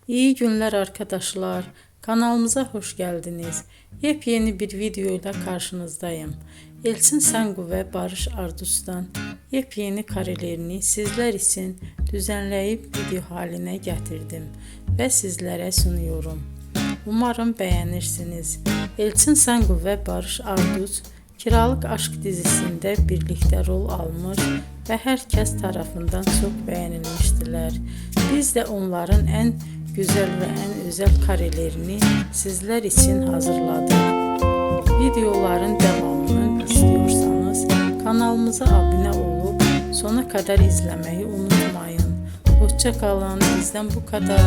İyi günler arkadaşlar. Kanalımıza hoş geldiniz. Yepyeni bir video ile karşınızdayım. Elçin Sangu ve Barış Ardus'tan yepyeni karelerini sizler için düzenleyip video haline getirdim ve sizlere sunuyorum. Umarım beğenirsiniz. Elçin Sangu ve Barış Ardus Kiralık Aşk dizisinde birlikte rol almış ve herkes tarafından çok beğenilmiştiler. Biz de onların en güzel ve en özel karelerini sizler için hazırladık. Videoların devamını istiyorsanız kanalımıza abone olup sona kadar izlemeyi unutmayın. Hoşça kalın. Bizden bu kadar.